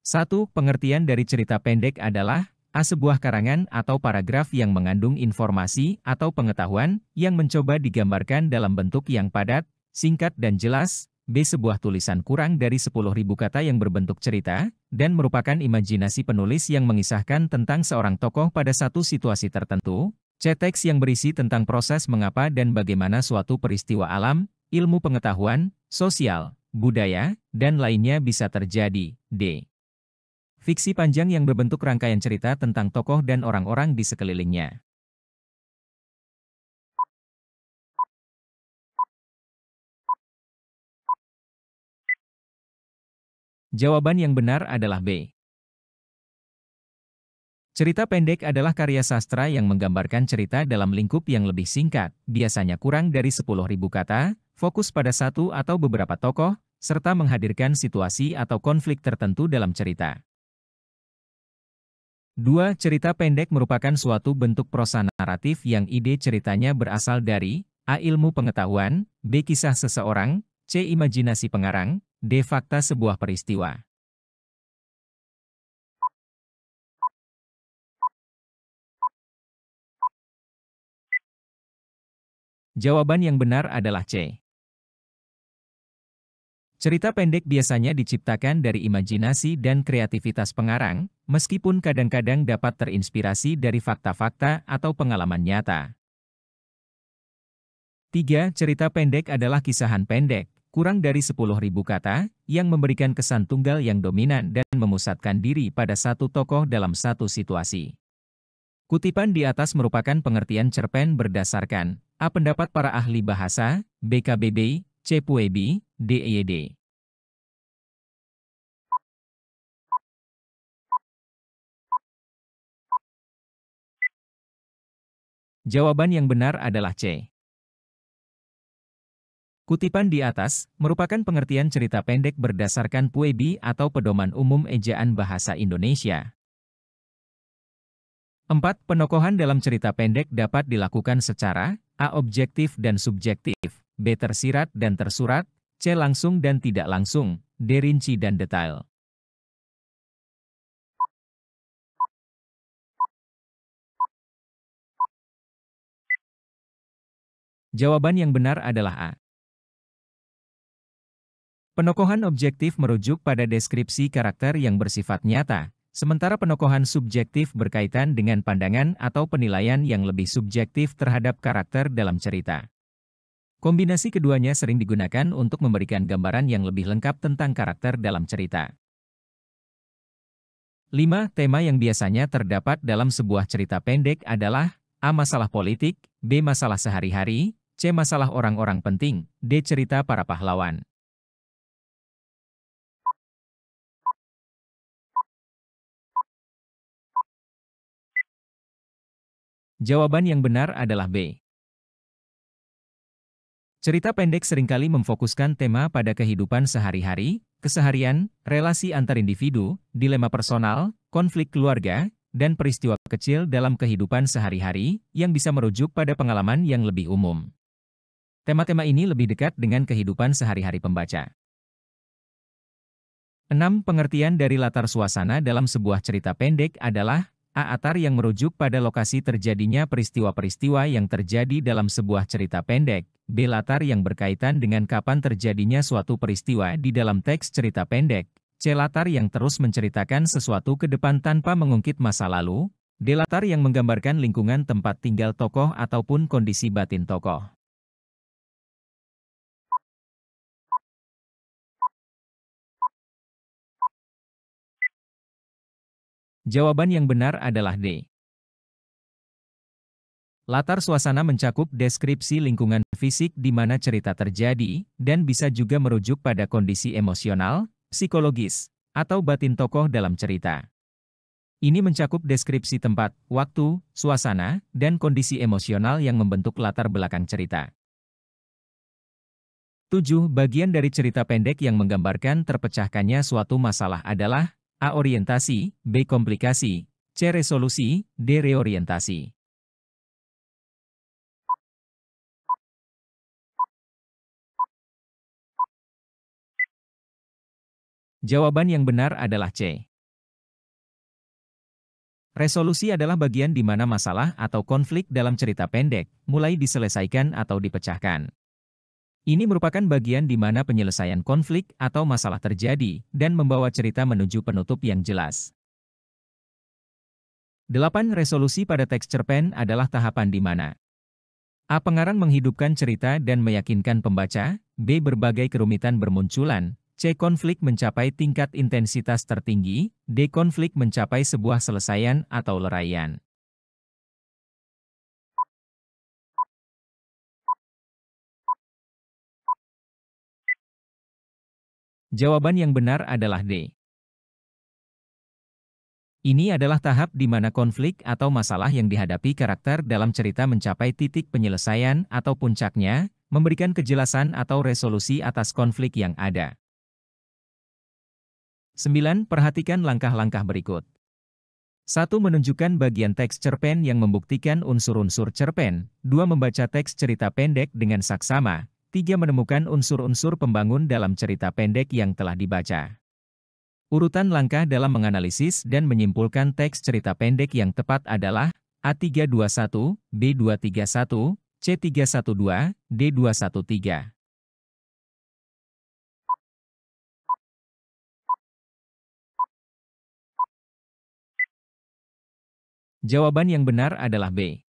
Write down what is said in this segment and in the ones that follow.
1. Pengertian dari cerita pendek adalah A. Sebuah karangan atau paragraf yang mengandung informasi atau pengetahuan yang mencoba digambarkan dalam bentuk yang padat, singkat dan jelas. B. Sebuah tulisan kurang dari 10.000 kata yang berbentuk cerita, dan merupakan imajinasi penulis yang mengisahkan tentang seorang tokoh pada satu situasi tertentu. C. Teks yang berisi tentang proses mengapa dan bagaimana suatu peristiwa alam, ilmu pengetahuan, sosial, budaya, dan lainnya bisa terjadi. D. Fiksi panjang yang berbentuk rangkaian cerita tentang tokoh dan orang-orang di sekelilingnya. Jawaban yang benar adalah B. Cerita pendek adalah karya sastra yang menggambarkan cerita dalam lingkup yang lebih singkat, biasanya kurang dari 10.000 kata, fokus pada satu atau beberapa tokoh, serta menghadirkan situasi atau konflik tertentu dalam cerita. 2. Cerita pendek merupakan suatu bentuk prosa naratif yang ide ceritanya berasal dari A. Ilmu pengetahuan, B. Kisah seseorang, C. Imajinasi pengarang, D. Fakta sebuah peristiwa. Jawaban yang benar adalah C. Cerita pendek biasanya diciptakan dari imajinasi dan kreativitas pengarang, meskipun kadang-kadang dapat terinspirasi dari fakta-fakta atau pengalaman nyata. 3. Cerita pendek adalah kisahan pendek, kurang dari 10.000 kata, yang memberikan kesan tunggal yang dominan dan memusatkan diri pada satu tokoh dalam satu situasi. Kutipan di atas merupakan pengertian cerpen berdasarkan A. Pendapat para ahli bahasa, B. KBBI, C. Puebi, D. EYD. Jawaban yang benar adalah C. Kutipan di atas merupakan pengertian cerita pendek berdasarkan Puebi atau Pedoman Umum Ejaan Bahasa Indonesia. 4. Penokohan dalam cerita pendek dapat dilakukan secara A. Objektif dan subjektif, B. Tersirat dan tersurat, C. Langsung dan tidak langsung, D. Rinci dan detail. Jawaban yang benar adalah A. Penokohan objektif merujuk pada deskripsi karakter yang bersifat nyata, sementara penokohan subjektif berkaitan dengan pandangan atau penilaian yang lebih subjektif terhadap karakter dalam cerita. Kombinasi keduanya sering digunakan untuk memberikan gambaran yang lebih lengkap tentang karakter dalam cerita. 5. Tema yang biasanya terdapat dalam sebuah cerita pendek adalah A. Masalah politik, B. Masalah sehari-hari, C. Masalah orang-orang penting, D. Cerita para pahlawan. Jawaban yang benar adalah B. Cerita pendek seringkali memfokuskan tema pada kehidupan sehari-hari, keseharian, relasi antar individu, dilema personal, konflik keluarga, dan peristiwa kecil dalam kehidupan sehari-hari yang bisa merujuk pada pengalaman yang lebih umum. Tema-tema ini lebih dekat dengan kehidupan sehari-hari pembaca. 6. Pengertian dari latar suasana dalam sebuah cerita pendek adalah A. Latar yang merujuk pada lokasi terjadinya peristiwa-peristiwa yang terjadi dalam sebuah cerita pendek. B. Latar yang berkaitan dengan kapan terjadinya suatu peristiwa di dalam teks cerita pendek. C. Latar yang terus menceritakan sesuatu ke depan tanpa mengungkit masa lalu. D. Latar yang menggambarkan lingkungan tempat tinggal tokoh ataupun kondisi batin tokoh. Jawaban yang benar adalah D. Latar suasana mencakup deskripsi lingkungan fisik di mana cerita terjadi, dan bisa juga merujuk pada kondisi emosional, psikologis, atau batin tokoh dalam cerita. Ini mencakup deskripsi tempat, waktu, suasana, dan kondisi emosional yang membentuk latar belakang cerita. 7. Bagian dari cerita pendek yang menggambarkan terpecahkannya suatu masalah adalah A. Orientasi, B. Komplikasi, C. Resolusi, D. Reorientasi. Jawaban yang benar adalah C. Resolusi adalah bagian di mana masalah atau konflik dalam cerita pendek mulai diselesaikan atau dipecahkan. Ini merupakan bagian di mana penyelesaian konflik atau masalah terjadi dan membawa cerita menuju penutup yang jelas. 8. Resolusi pada teks cerpen adalah tahapan di mana A. Pengarang menghidupkan cerita dan meyakinkan pembaca, B. Berbagai kerumitan bermunculan, C. Konflik mencapai tingkat intensitas tertinggi, D. Konflik mencapai sebuah selesaian atau leraian. Jawaban yang benar adalah D. Ini adalah tahap di mana konflik atau masalah yang dihadapi karakter dalam cerita mencapai titik penyelesaian atau puncaknya, memberikan kejelasan atau resolusi atas konflik yang ada. 9. Perhatikan langkah-langkah berikut. 1. Menunjukkan bagian teks cerpen yang membuktikan unsur-unsur cerpen. 2. Membaca teks cerita pendek dengan saksama. 3. Menemukan unsur-unsur pembangun dalam cerita pendek yang telah dibaca. Urutan langkah dalam menganalisis dan menyimpulkan teks cerita pendek yang tepat adalah A321, B231, C312, D213. Jawaban yang benar adalah B.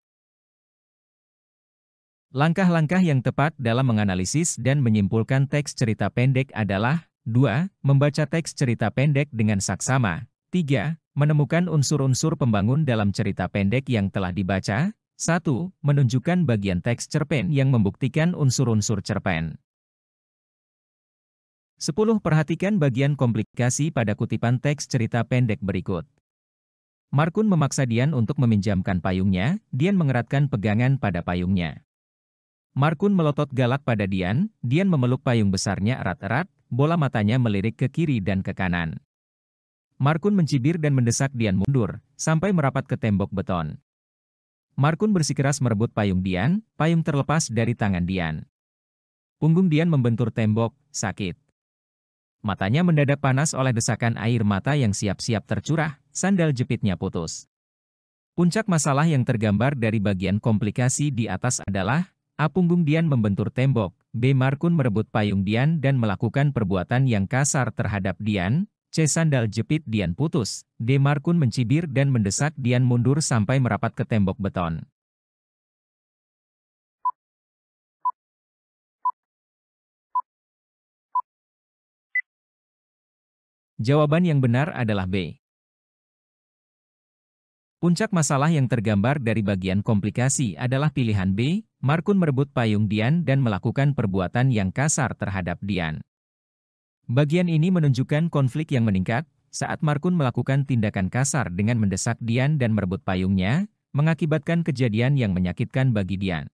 Langkah-langkah yang tepat dalam menganalisis dan menyimpulkan teks cerita pendek adalah 2. Membaca teks cerita pendek dengan saksama. 3. Menemukan unsur-unsur pembangun dalam cerita pendek yang telah dibaca. 1. Menunjukkan bagian teks cerpen yang membuktikan unsur-unsur cerpen. 10. Perhatikan bagian komplikasi pada kutipan teks cerita pendek berikut. Markun memaksa Dian untuk meminjamkan payungnya, Dian mengeratkan pegangan pada payungnya. Markun melotot galak pada Dian, Dian memeluk payung besarnya erat-erat, bola matanya melirik ke kiri dan ke kanan. Markun mencibir dan mendesak Dian mundur, sampai merapat ke tembok beton. Markun bersikeras merebut payung Dian, payung terlepas dari tangan Dian. Punggung Dian membentur tembok, sakit. Matanya mendadak panas oleh desakan air mata yang siap-siap tercurah, sandal jepitnya putus. Puncak masalah yang tergambar dari bagian komplikasi di atas adalah A. Punggung Dian membentur tembok, B. Markun merebut payung Dian dan melakukan perbuatan yang kasar terhadap Dian, C. Sandal jepit Dian putus, D. Markun mencibir dan mendesak Dian mundur sampai merapat ke tembok beton. Jawaban yang benar adalah B. Puncak masalah yang tergambar dari bagian komplikasi adalah pilihan B. Markun merebut payung Dian dan melakukan perbuatan yang kasar terhadap Dian. Bagian ini menunjukkan konflik yang meningkat saat Markun melakukan tindakan kasar dengan mendesak Dian dan merebut payungnya, mengakibatkan kejadian yang menyakitkan bagi Dian.